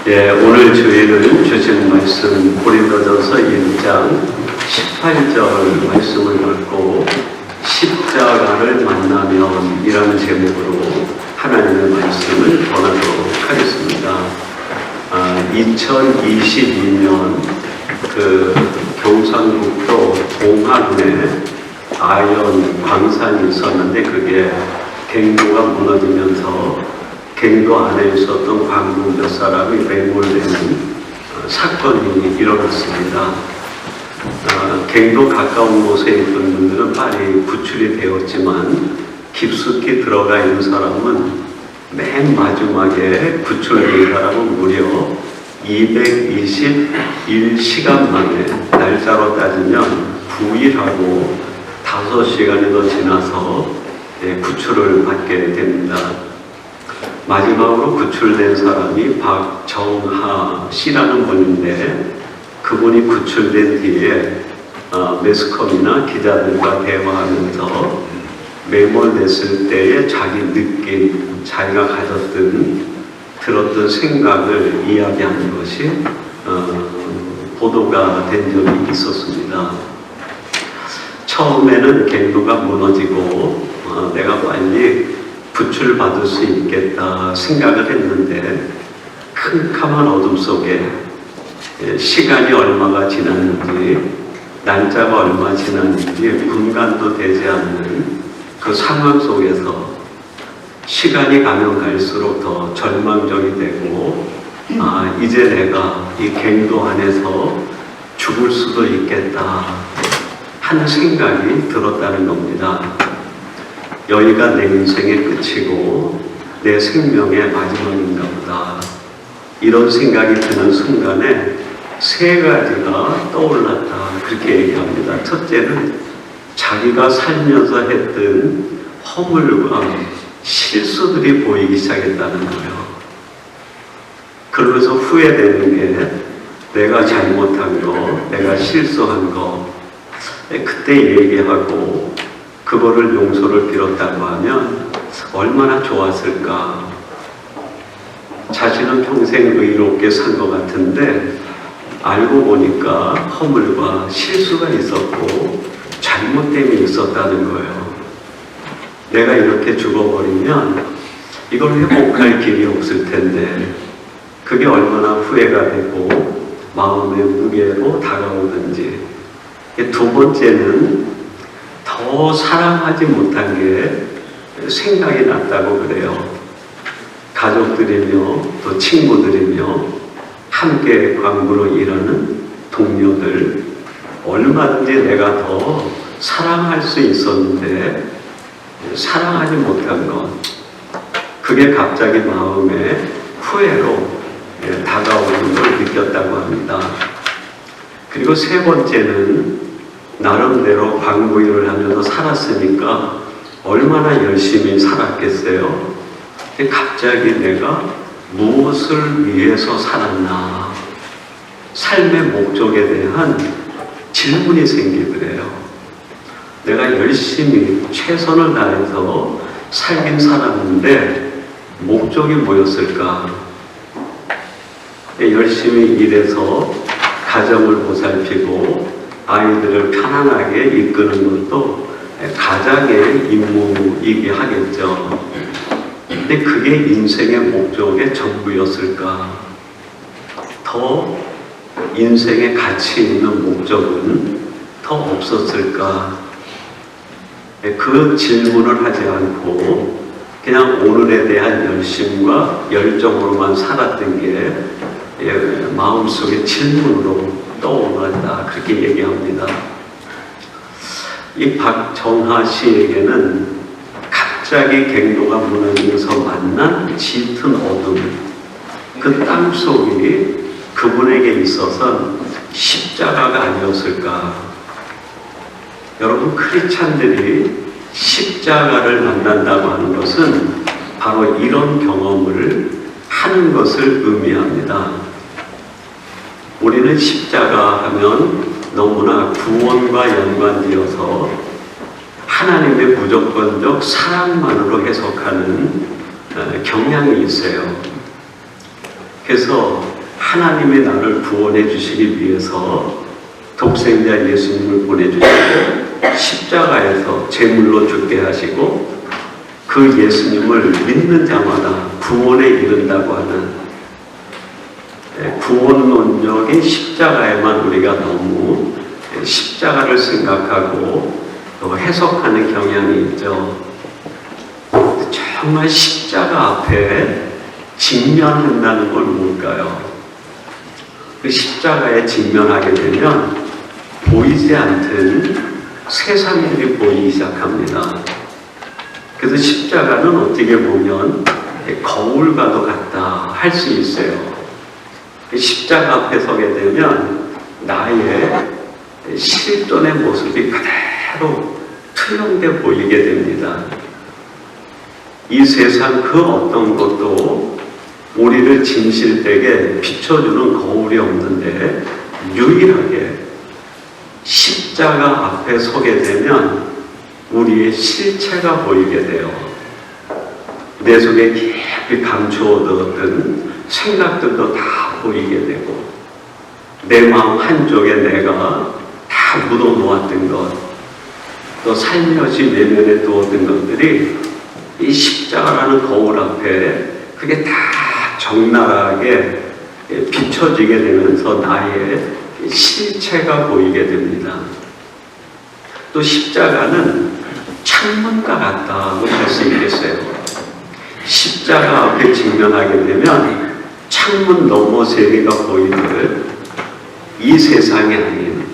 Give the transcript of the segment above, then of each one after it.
오늘 저희는 주신 말씀 고린도전서 1장 18절 말씀을 갖고 십자가를 만나면 이라는 제목으로 하나님의 말씀을 전하도록 하겠습니다. 2022년 경상북도 봉화군에 아연 광산이 있었는데 그게 갱도가 무너지면서 갱도 안에 있었던 광부 몇 사람이 매몰되는 사건이 일어났습니다. 갱도 가까운 곳에 있던 분들은 빨리 구출이 되었지만 깊숙이 들어가 있는 사람은 맨 마지막에 구출된 사람은 무려 221시간 만에, 날짜로 따지면 9일하고 5시간이 더 지나서 구출을 받게 됩니다. 마지막으로 구출된 사람이 박정하 씨라는 분인데, 그분이 구출된 뒤에 매스컴이나 기자들과 대화하면서 매몰됐을 때의 자기 느낌, 자기가 들었던 생각을 이야기하는 것이 보도가 된 적이 있었습니다. 처음에는 갱도가 무너지고 내가 빨리 구출받을 수 있겠다 생각을 했는데, 캄캄한 어둠 속에 시간이 얼마가 지났는지, 날짜가 얼마 지났는지 분간도 되지 않는 그 상황 속에서 시간이 가면 갈수록 더 절망적이 되고, 이제 내가 이 갱도 안에서 죽을 수도 있겠다 하는 생각이 들었다는 겁니다. 여기가 내 인생의 끝이고 내 생명의 마지막인가 보다, 이런 생각이 드는 순간에 세 가지가 떠올랐다, 그렇게 얘기합니다. 첫째는 자기가 살면서 했던 허물과 실수들이 보이기 시작했다는 거예요. 그러면서 후회되는 게 내가 잘못한 거, 내가 실수한 거, 그때 얘기하고 그거를 용서를 빌었다고 하면 얼마나 좋았을까. 자신은 평생 의롭게 산 것 같은데 알고 보니까 허물과 실수가 있었고 잘못됨이 있었다는 거예요. 내가 이렇게 죽어버리면 이걸 회복할 길이 없을 텐데, 그게 얼마나 후회가 되고 마음의 무게로 다가오는지. 두 번째는 더 사랑하지 못한 게 생각이 났다고 그래요. 가족들이며 또 친구들이며 함께 광부로 일하는 동료들, 얼마든지 내가 더 사랑할 수 있었는데 사랑하지 못한 것, 그게 갑자기 마음에 후회로 다가오는 걸 느꼈다고 합니다. 그리고 세 번째는 나름대로 광부 일을 하면서 살았으니까 얼마나 열심히 살았겠어요. 갑자기 내가 무엇을 위해서 살았나, 삶의 목적에 대한 질문이 생기더래요. 내가 열심히 최선을 다해서 살긴 살았는데 목적이 뭐였을까? 열심히 일해서 가정을 보살피고 아이들을 편안하게 이끄는 것도 가장의 임무이기 하겠죠. 근데 그게 인생의 목적의 전부였을까? 더 인생의 가치 있는 목적은 더 없었을까? 그 질문을 하지 않고 그냥 오늘에 대한 열심과 열정으로만 살았던 게 마음속의 질문으로 떠올랐다, 그렇게 얘기합니다. 이 박정하 씨에게는 갑자기 갱도가 무너지면서 만난 짙은 어둠, 그 땅 속이 그분에게 있어서는 십자가가 아니었을까. 여러분, 크리스찬들이 십자가를 만난다고 하는 것은 바로 이런 경험을 하는 것을 의미합니다. 우리는 십자가 하면 너무나 구원과 연관되어서 하나님의 무조건적 사랑만으로 해석하는 경향이 있어요. 그래서 하나님이 나를 구원해 주시기 위해서 독생자 예수님을 보내주시고 십자가에서 제물로 죽게 하시고 그 예수님을 믿는 자마다 구원에 이른다고 하는 구원론적인 십자가에만 우리가 너무 십자가를 생각하고 또 해석하는 경향이 있죠. 정말 십자가 앞에 직면한다는 건 뭘까요? 그 십자가에 직면하게 되면 보이지 않던 세상들이 보이기 시작합니다. 그래서 십자가는 어떻게 보면 거울과도 같다 할 수 있어요. 십자가 앞에 서게 되면 나의 실존의 모습이 그대로 투영돼 보이게 됩니다. 이 세상 그 어떤 것도 우리를 진실되게 비춰주는 거울이 없는데 유일하게 십자가 앞에 서게 되면 우리의 실체가 보이게 돼요. 내 속에 깊이 감추어두었던 생각들도 다 보이게 되고 내 마음 한쪽에 내가 다 묻어놓았던 것, 또 살며시 내면에 두었던 것들이 이 십자가라는 거울 앞에 그게 다 적나라하게 비춰지게 되면서 나의 실체가 보이게 됩니다. 또 십자가는 창문과 같다고 할 수 있겠어요. 십자가 앞에 직면하게 되면 창문 너머 세계가 보이듯 이 세상이 아닌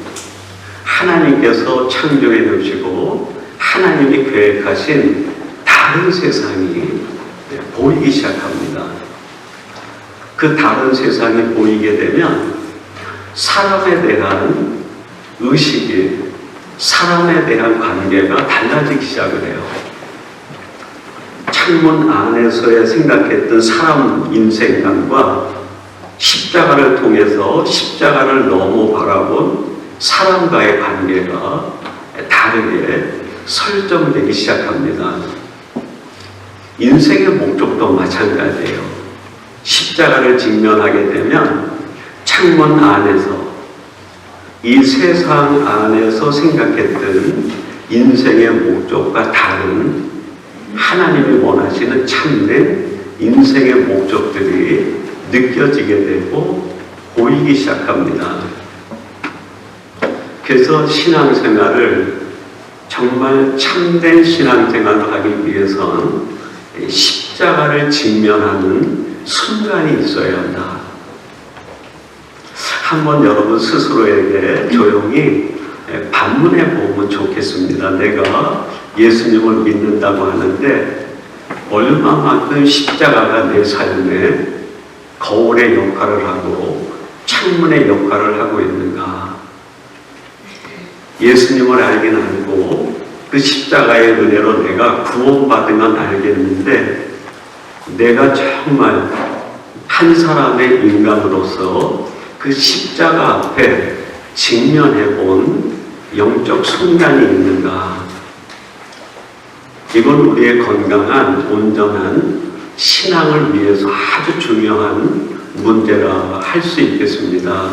하나님께서 창조해 주시고 하나님이 계획하신 다른 세상이 보이기 시작합니다. 그 다른 세상이 보이게 되면 사람에 대한 의식이, 사람에 대한 관계가 달라지기 시작을 해요. 창문 안에서의 생각했던 사람 인생관과 십자가를 통해서 십자가를 넘어 바라본 사람과의 관계가 다르게 설정되기 시작합니다. 인생의 목적도 마찬가지예요. 십자가를 직면하게 되면 창문 안에서 이 세상 안에서 생각했던 인생의 목적과 다른 하나님이 원하시는 참된 인생의 목적들이 느껴지게 되고 보이기 시작합니다. 그래서 신앙생활을 정말 참된 신앙생활을 하기 위해서는 십자가를 직면하는 순간이 있어야 한다. 한번 여러분 스스로에게 조용히 반문해 보면 좋겠습니다. 내가 예수님을 믿는다고 하는데 얼마만큼 십자가가 내 삶에 거울의 역할을 하고 창문의 역할을 하고 있는가. 예수님을 알긴 알고 그 십자가의 은혜로 내가 구원받으면 알겠는데 내가 정말 한 사람의 인간으로서 그 십자가 앞에 직면해 본 영적 순간이 있는가. 이건 우리의 건강한 온전한 신앙을 위해서 아주 중요한 문제라 할 수 있겠습니다.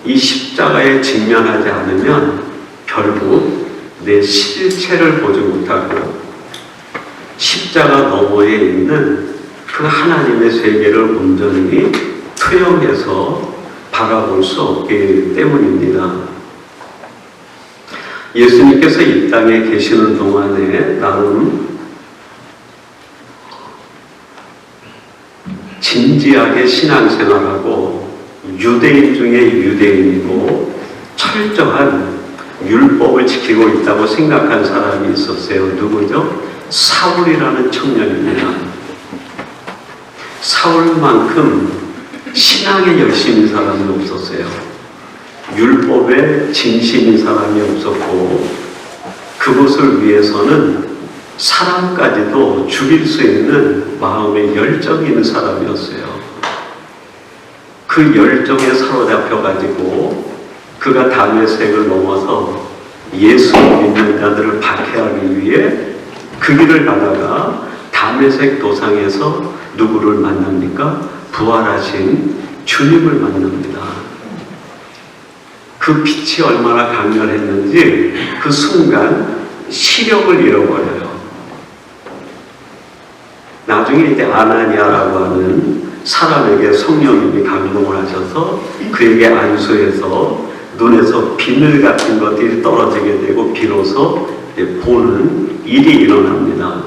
이 십자가에 직면하지 않으면 결국 내 실체를 보지 못하고 십자가 너머에 있는 그 하나님의 세계를 온전히 투영해서 바라볼 수 없기 때문입니다. 예수님께서 이 땅에 계시는 동안에 나름 진지하게 신앙생활하고 유대인 중에 유대인이고 철저한 율법을 지키고 있다고 생각한 사람이 있었어요. 누구죠? 사울이라는 청년입니다. 사울만큼 신앙에 열심인 사람이 없었어요. 율법에 진심인 사람이 없었고 그것을 위해서는 사람까지도 죽일 수 있는 마음의 열정이 있는 사람이었어요. 그 열정에 사로잡혀가지고 그가 다메섹을 넘어서 예수 믿는 자들을 박해하기 위해 그 길을 가다가 다메섹 도상에서 누구를 만납니까? 부활하신 주님을 만납니다. 그 빛이 얼마나 강렬했는지 그 순간 시력을 잃어버려요. 나중에 이제 아나니아라고 하는 사람에게 성령님이 감동을 하셔서 그에게 안수해서 눈에서 비늘 같은 것들이 떨어지게 되고 비로소 보는 일이 일어납니다.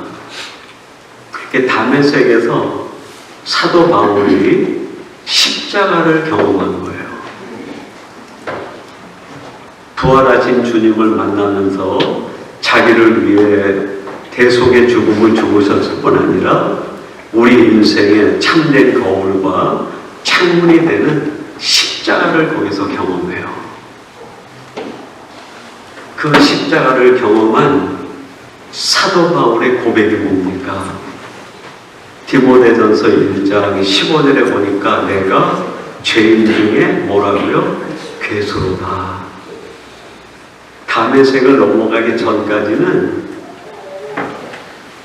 다메섹에서 사도 바울이 십자가를 경험한 거예요. 부활하신 주님을 만나면서 자기를 위해 대속의 죽음을 죽으셨을 뿐 아니라 우리 인생의 참된 거울과 창문이 되는 십자가를 거기서 경험해요. 그 십자가를 경험한 사도 바울의 고백이 뭡니까? 디모데전서 1장 15절에 보니까 내가 죄인 중에 뭐라고요? 괴수로다. 다메섹을 넘어가기 전까지는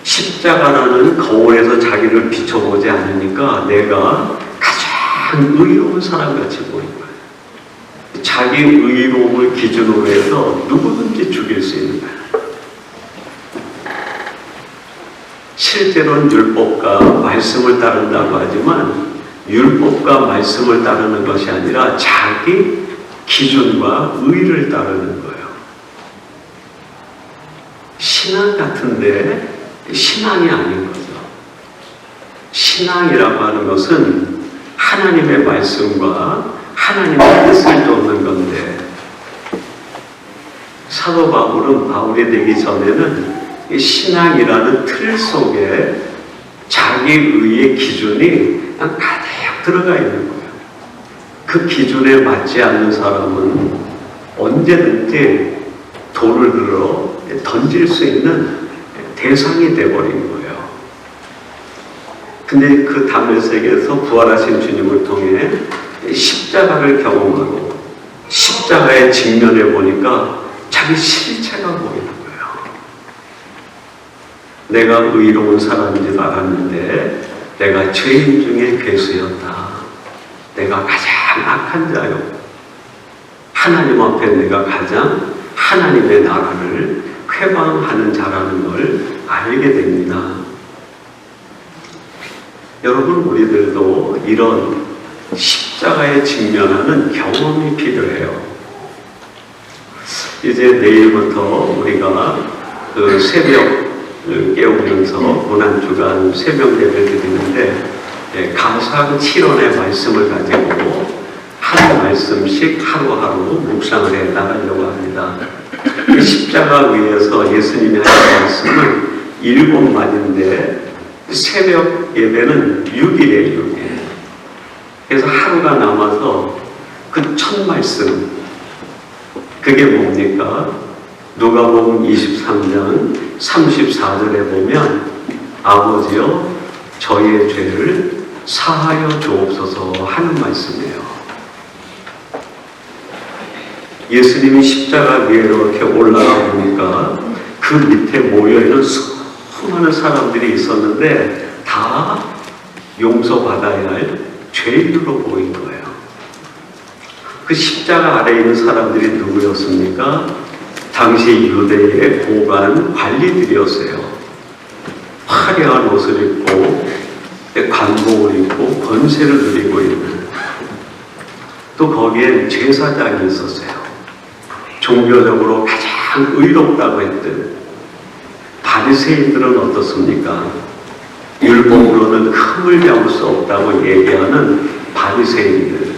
십자가라는 거울에서 자기를 비춰보지 않으니까 내가 가장 의로운 사람같이 보인 거예요. 자기 의로움을 기준으로 해서 누구든지 죽일 수 있는 거예요. 실제로는 율법과 말씀을 따른다고 하지만 율법과 말씀을 따르는 것이 아니라 자기 기준과 의를 따르는 거예요. 신앙 같은데 신앙이 아닌 거죠. 신앙이라고 하는 것은 하나님의 말씀과 하나님의 뜻을 쫓는 건데 사도 바울은 바울이 되기 전에는 이 신앙이라는 틀 속에 자기 의의 기준이 그냥 가득 들어가 있는 거예요. 그 기준에 맞지 않는 사람은 언제든지 돌을 들어 던질 수 있는 대상이 되어버린 거예요. 근데 그 다메섹에서 부활하신 주님을 통해 십자가를 경험하고 십자가에 직면해 보니까 자기 실체가 보이는 거예요. 내가 의로운 사람인 줄 알았는데 내가 죄인 중에 괴수였다. 내가 가장 악한 자요. 하나님 앞에 내가 가장 하나님의 나라를 쾌방하는 자라는 걸 알게 됩니다. 여러분, 우리들도 이런 십자가에 직면하는 경험이 필요해요. 이제 내일부터 우리가 그 새벽을 깨우면서 고난주간 새벽 예배를 드리는데 가상 7원의 말씀을 가지고 한 말씀씩 하루하루 묵상을 해 나가려고 합니다. 십자가 위에서 예수님이 하신 말씀은 7마디인데 새벽 예배는 6일에 6일. 그래서 하루가 남아서 그 첫 말씀, 그게 뭡니까? 누가복음 23장 34절에 보면 아버지여 저희의 죄를 사하여 주옵소서 하는 말씀이에요. 예수님이 십자가 위로 이렇게 올라가 보니까 그 밑에 모여있는 수많은 사람들이 있었는데 다 용서받아야 할 죄인으로 보인 거예요. 그 십자가 아래에 있는 사람들이 누구였습니까? 당시 유대의 고관 관리들이었어요. 화려한 옷을 입고 관복을 입고 권세를 누리고 있는, 또 거기에 제사장이 있었어요. 종교적으로 가장 의롭다고 했던 바리새인들은 어떻습니까? 율법으로는 흠을 잡을 수 없다고 얘기하는 바리새인들,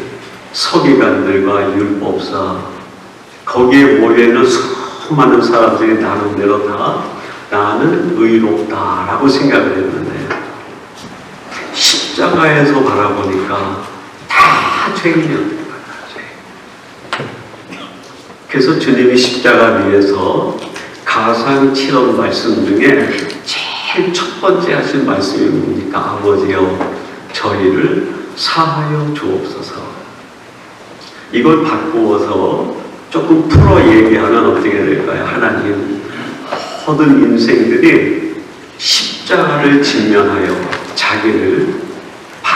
서기관들과 율법사, 거기에 모여있는 수많은 사람들이 나름대로 다 나는 의롭다라고 생각을 했는데 십자가에서 바라보니까 다 죄인이었던 거예요. 그래서 주님이 십자가 위에서 가상 7원 말씀 중에 제일 첫 번째 하신 말씀이 뭡니까? 아버지여 저희를 사하여 주옵소서. 이걸 바꾸어서 조금 풀어 얘기하면 어떻게 될까요? 하나님, 모든 인생들이 십자가를 직면하여 자기를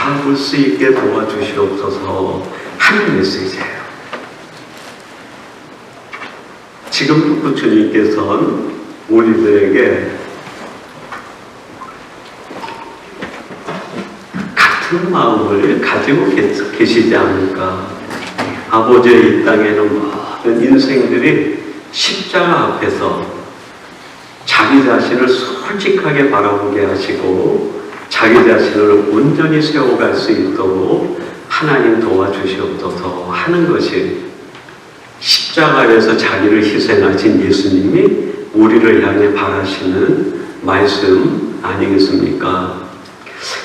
바라볼 수 있게 도와주시옵소서 하는 메시지예요. 지금도 주님께서는 우리들에게 같은 마음을 가지고 계시지 않을까. 아버지의 이 땅에는 모든 인생들이 십자가 앞에서 자기 자신을 솔직하게 바라보게 하시고 자기 자신을 온전히 세워갈 수 있도록 하나님 도와주시옵소서 하는 것이 십자가에서 자기를 희생하신 예수님이 우리를 향해 바라시는 말씀 아니겠습니까?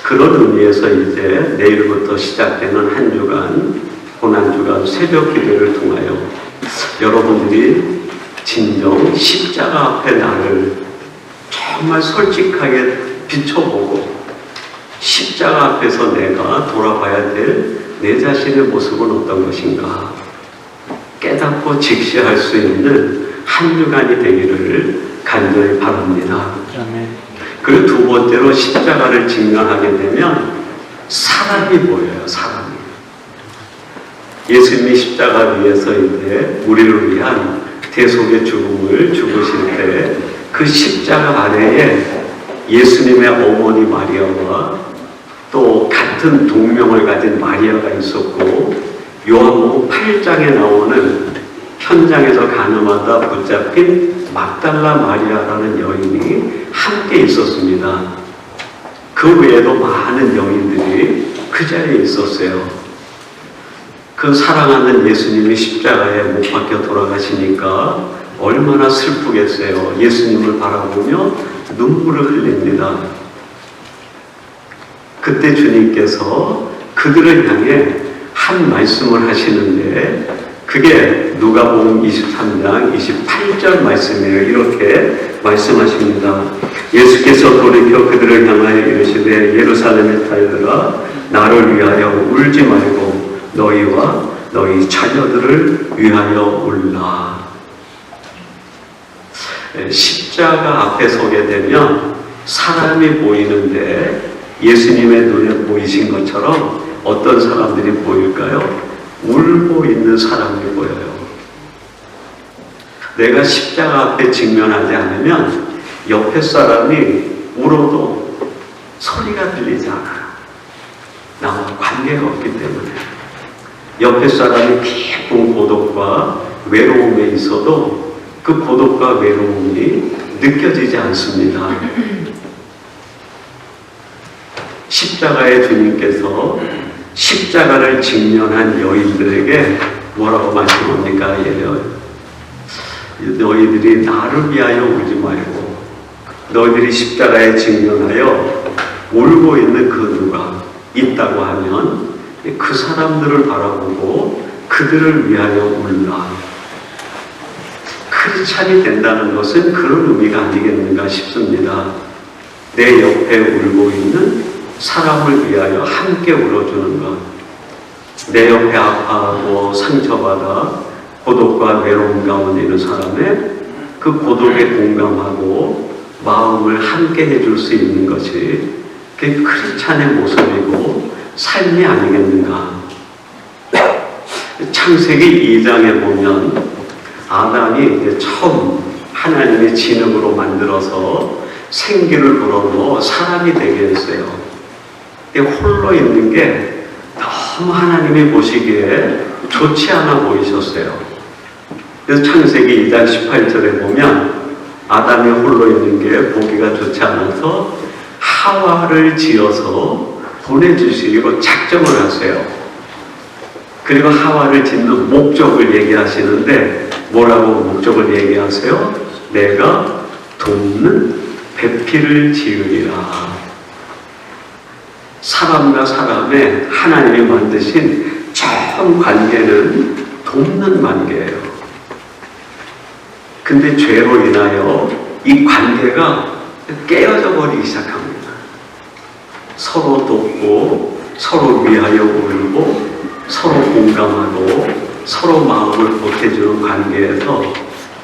그런 의미에서 이제 내일부터 시작되는 한 주간, 고난주간 새벽 기도를 통하여 여러분들이 진정 십자가 앞에 나를 정말 솔직하게 비춰보고 십자가 앞에서 내가 돌아봐야 될 내 자신의 모습은 어떤 것인가 깨닫고 직시할 수 있는 한 주간이 되기를 간절히 바랍니다. 그리고 두 번째로 십자가를 직면하게 되면 사람이 보여요. 사람이. 예수님이 십자가 위에서 이제 우리를 위한 대속의 죽음을 죽으실 때 그 십자가 아래에 예수님의 어머니 마리아와 또 같은 동명을 가진 마리아가 있었고 요한복음 8장에 나오는 현장에서 간음하다 붙잡힌 막달라 마리아라는 여인이 함께 있었습니다. 그 외에도 많은 여인들이 그 자리에 있었어요. 그 사랑하는 예수님이 십자가에 못 박혀 돌아가시니까 얼마나 슬프겠어요. 예수님을 바라보며 눈물을 흘립니다. 그때 주님께서 그들을 향해 한 말씀을 하시는데 그게 누가복음 23장 28절 말씀이에요. 이렇게 말씀하십니다. 예수께서 돌이켜 그들을 향하여 이르시되 예루살렘의 딸들아 나를 위하여 울지 말고 너희와 너희 자녀들을 위하여 울라. 십자가 앞에 서게 되면 사람이 보이는데 예수님의 눈에 보이신 것처럼 어떤 사람들이 보일까요? 울고 있는 사람이 보여요. 내가 십자가 앞에 직면하지 않으면 옆에 사람이 울어도 소리가 들리지 않아요. 나와 관계가 없기 때문에. 옆에 사람이 깊은 고독과 외로움에 있어도 그 고독과 외로움이 느껴지지 않습니다. 십자가의 주님께서 십자가를 직면한 여인들에게 뭐라고 말씀합니까? 너희들이 나를 위하여 울지 말고 너희들이 십자가에 직면하여 울고 있는 그 누가 있다고 하면 그 사람들을 바라보고 그들을 위하여 울라. 크리스찬이 된다는 것은 그런 의미가 아니겠는가 싶습니다. 내 옆에 울고 있는 사람을 위하여 함께 울어주는 것. 내 옆에 아파하고 상처받아 고독과 외로움 가운데 있는 사람의 그 고독에 공감하고 마음을 함께 해줄 수 있는 것이 그게 크리스찬의 모습이고 삶이 아니겠는가. 창세기 2장에 보면 아담이 이제 처음 하나님의 진흙으로 만들어서 생기를 불어넣어 사람이 되게 했어요. 홀로 있는 게 너무 하나님이 보시기에 좋지 않아 보이셨어요. 그래서 창세기 2장 18절에 보면 아담이 홀로 있는 게 보기가 좋지 않아서 하와를 지어서 보내주시기로 작정을 하세요. 그리고 하와를 짓는 목적을 얘기하시는데 뭐라고 목적을 얘기하세요? 내가 돕는 배필을 지으리라. 사람과 사람의 하나님이 만드신 처음 관계는 돕는 관계예요. 근데 죄로 인하여 이 관계가 깨어져 버리기 시작합니다. 서로 돕고 서로 위하여 울고 서로 공감하고 서로 마음을 보태주는 관계에서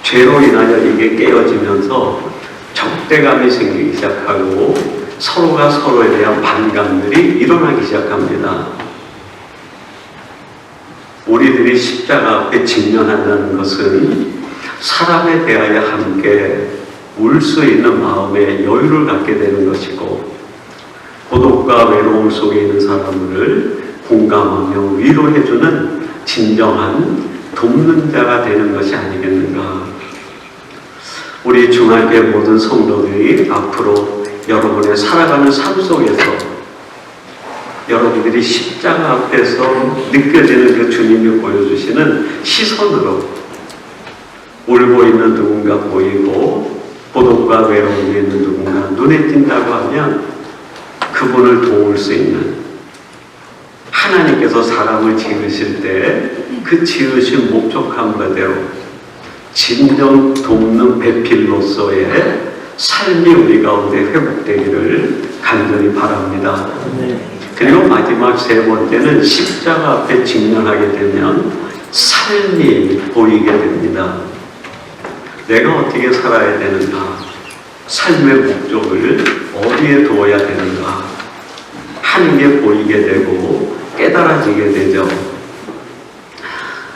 죄로 인하여 이게 깨어지면서 적대감이 생기기 시작하고 서로가 서로에 대한 반감들이 일어나기 시작합니다. 우리들이 십자가 앞에 직면한다는 것은 사람에 대하여 함께 울 수 있는 마음의 여유를 갖게 되는 것이고, 고독과 외로움 속에 있는 사람을 공감하며 위로해주는 진정한 돕는 자가 되는 것이 아니겠는가. 우리 중학교의 모든 성도들이 앞으로 여러분의 살아가는 삶 속에서 여러분들이 십자가 앞에서 느껴지는 그 주님이 보여주시는 시선으로 울고 있는 누군가 보이고 고독과 외로움에 있는 누군가 눈에 띈다고 하면 그분을 도울 수 있는, 하나님께서 사람을 지으실 때 그 지으신 목적한 바대로 진정 돕는 배필로서의 삶이 우리 가운데 회복되기를 간절히 바랍니다. 그리고 마지막 세 번째는 십자가 앞에 직면하게 되면 삶이 보이게 됩니다. 내가 어떻게 살아야 되는가? 삶의 목적을 어디에 두어야 되는가? 하는 게 보이게 되고 깨달아지게 되죠.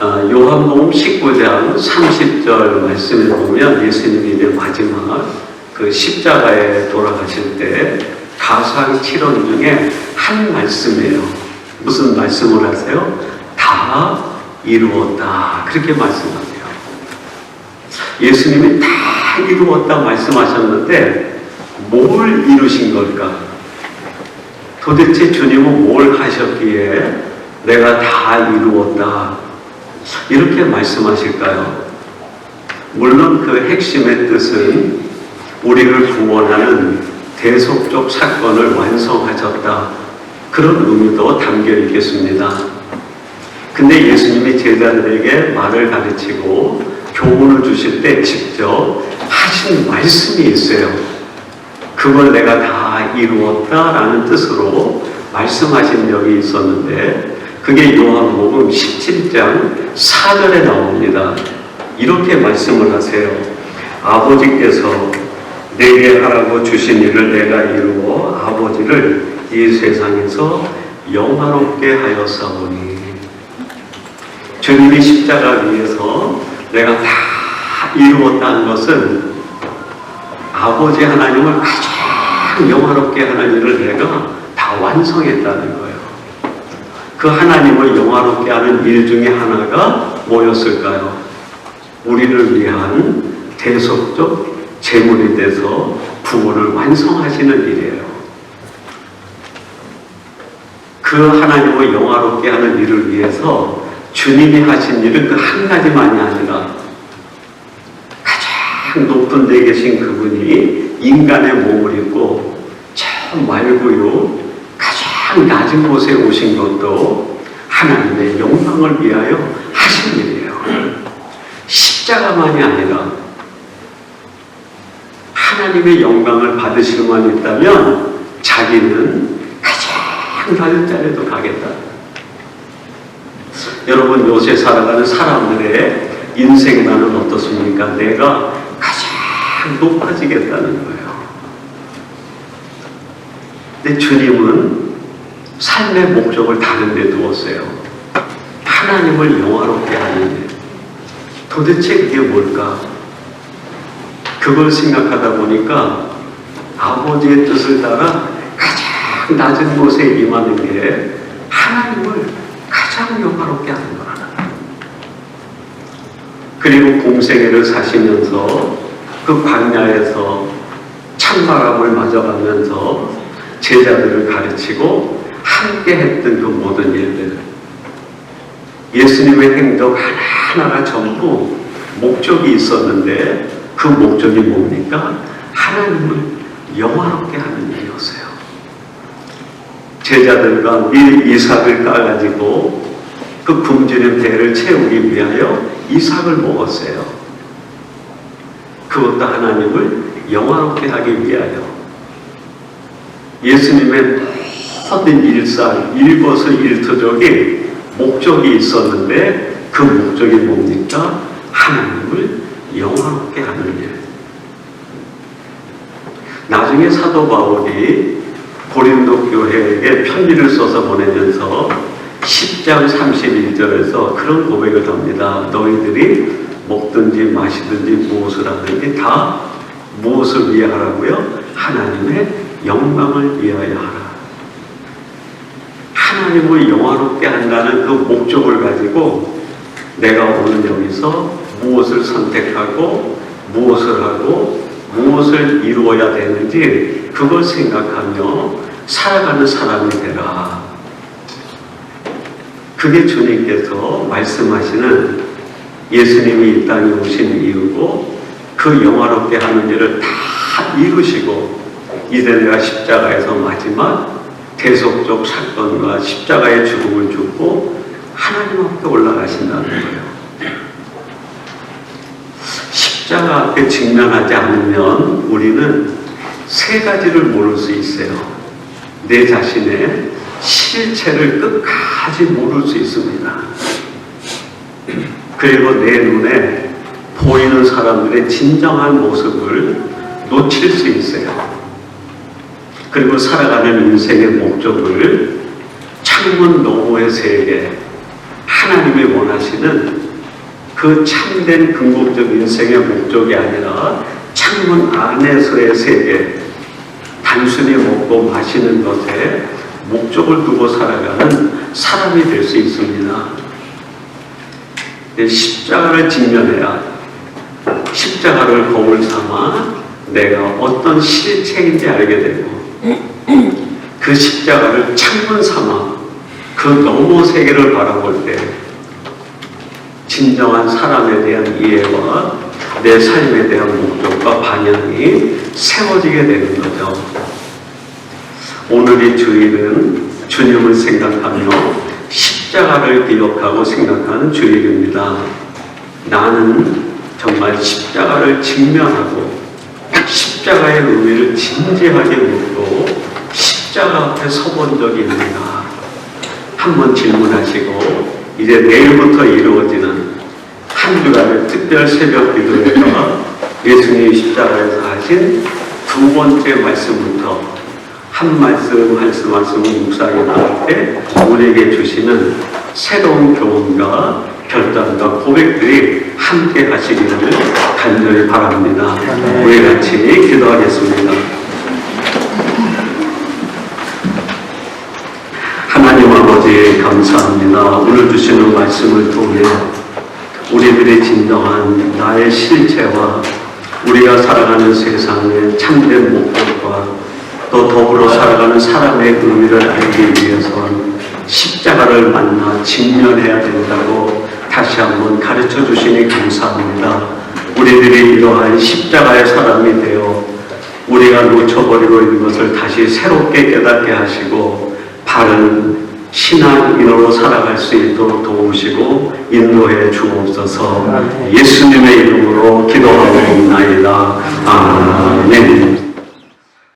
요한복음 19장 30절 말씀에 보면 예수님이 이제 마지막 그 십자가에 돌아가실 때 가상 7원 중에 한 말씀이에요. 무슨 말씀을 하세요? 다 이루었다. 그렇게 말씀하세요. 예수님이 다 이루었다 말씀하셨는데 뭘 이루신 걸까? 도대체 주님은 뭘 하셨기에 내가 다 이루었다 이렇게 말씀하실까요? 물론 그 핵심의 뜻은 우리를 구원하는 대속적 사건을 완성하셨다, 그런 의미도 담겨 있겠습니다. 근데 예수님이 제자들에게 말을 가르치고 교훈을 주실 때 직접 하신 말씀이 있어요. 그걸 내가 다 이루었다라는 뜻으로 말씀하신 적이 있었는데, 그게 요한복음 17장 4절에 나옵니다. 이렇게 말씀을 하세요. 아버지께서 내게 하라고 주신 일을 내가 이루어 아버지를 이 세상에서 영화롭게 하였사오니. 주님이 십자가 위에서 내가 다 이루었다는 것은 아버지 하나님을 가장 영화롭게 하는 일을 내가 다 완성했다는 거예요. 그 하나님을 영화롭게 하는 일 중에 하나가 뭐였을까요? 우리를 위한 대속적 제물이 돼서 구원을 완성하시는 일이에요. 그 하나님을 영화롭게 하는 일을 위해서 주님이 하신 일은 그 한 가지만이 아니라 가장 높은 데 계신 그분이 인간의 몸을 입고 저 말고요 가장 낮은 곳에 오신 것도 하나님의 영광을 위하여 하신 일이에요. 십자가만이 아니라 하나님의 영광을 받으실 수만 있다면 자기는 가장 낮은 자리에도 가겠다. 여러분, 요새 살아가는 사람들의 인생관은 어떻습니까? 내가 가장 높아지겠다는 거예요. 근데 주님은 삶의 목적을 다른 데 두었어요. 하나님을 영화롭게 하는 일. 도대체 그게 뭘까? 그걸 생각하다 보니까 아버지의 뜻을 따라 가장 낮은 곳에 임하는 게 하나님을 가장 영화롭게 하는 거라. 그리고 공생애를 사시면서 그 광야에서 찬바람을 맞아가면서 제자들을 가르치고 함께 했던 그 모든 일들, 예수님의 행동 하나하나가 전부 목적이 있었는데 그 목적이 뭡니까? 하나님을 영화롭게 하는 일이었어요. 제자들과 밀 이삭을 따가지고 그 굶주린 배를 채우기 위하여 이삭을 먹었어요. 그것도 하나님을 영화롭게 하기 위하여. 예수님의 모든 일거수일투족이 목적이 있었는데 그 목적이 뭡니까? 하나님을 영화롭게 하는 일. 나중에 사도 바울이 고린도 교회에게 편지를 써서 보내면서 10장 31절에서 그런 고백을 합니다. 너희들이 먹든지 마시든지 무엇을 하든지 다 무엇을 위해 하라고요? 하나님의 영광을 위하여 하라. 하나님을 영화롭게 한다는 그 목적을 가지고 내가 오늘 여기서 무엇을 선택하고 무엇을 하고 무엇을 이루어야 되는지 그걸 생각하며 살아가는 사람이 되라. 그게 주님께서 말씀하시는 예수님이 이 땅에 오신 이유고 그 영화롭게 하는 일을 다 이루시고 이제 내가 십자가에서 마지막 대속적 사건과 십자가의 죽음을 죽고 하나님 앞에 올라가신다는 거예요. 십자가 앞에 직면하지 않으면 우리는 세 가지를 모를 수 있어요. 내 자신의 실체를 끝까지 모를 수 있습니다. 그리고 내 눈에 보이는 사람들의 진정한 모습을 놓칠 수 있어요. 그리고 살아가는 인생의 목적을 창문 너머의 세계, 하나님이 원하시는 그 참된 궁극적 인생의 목적이 아니라 창문 안에서의 세계, 단순히 먹고 마시는 것에 목적을 두고 살아가는 사람이 될 수 있습니다. 십자가를 직면해야 십자가를 거울 삼아 내가 어떤 실체인지 알게 되고 그 십자가를 창문 삼아 그 너머 세계를 바라볼 때 진정한 사람에 대한 이해와 내 삶에 대한 목적과 방향이 세워지게 되는 거죠. 오늘의 주일은 주님을 생각하며 십자가를 기억하고 생각하는 주일입니다. 나는 정말 십자가를 직면하고 십자가의 의미를 진지하게 묻고 십자가 앞에 서본 적이 있는가? 한번 질문하시고 이제 내일부터 이루어지는 한 주간의 특별 새벽 기도에서 예수님이 십자가에서 하신 두 번째 말씀부터 한 말씀 묵상해 나갈 때 우리에게 주시는 새로운 교훈과 결단과 고백들이 함께 하시기를 간절히 바랍니다. 우리 같이 기도하겠습니다. 하나님 아버지 감사합니다. 오늘 주시는 말씀을 통해 우리들의 진정한 나의 실체와 우리가 살아가는 세상의 참된 목적과 또 더불어 살아가는 사람의 의미를 알기 위해선 십자가를 만나 직면해야 된다고 다시 한번 가르쳐 주시니 감사합니다. 우리들이 이러한 십자가의 사람이 되어 우리가 놓쳐버리고 있는 것을 다시 새롭게 깨닫게 하시고 바른 신앙인으로 살아갈 수 있도록 도우시고 인도해 주옵소서. 예수님의 이름으로 기도하고 있나이다. 아멘.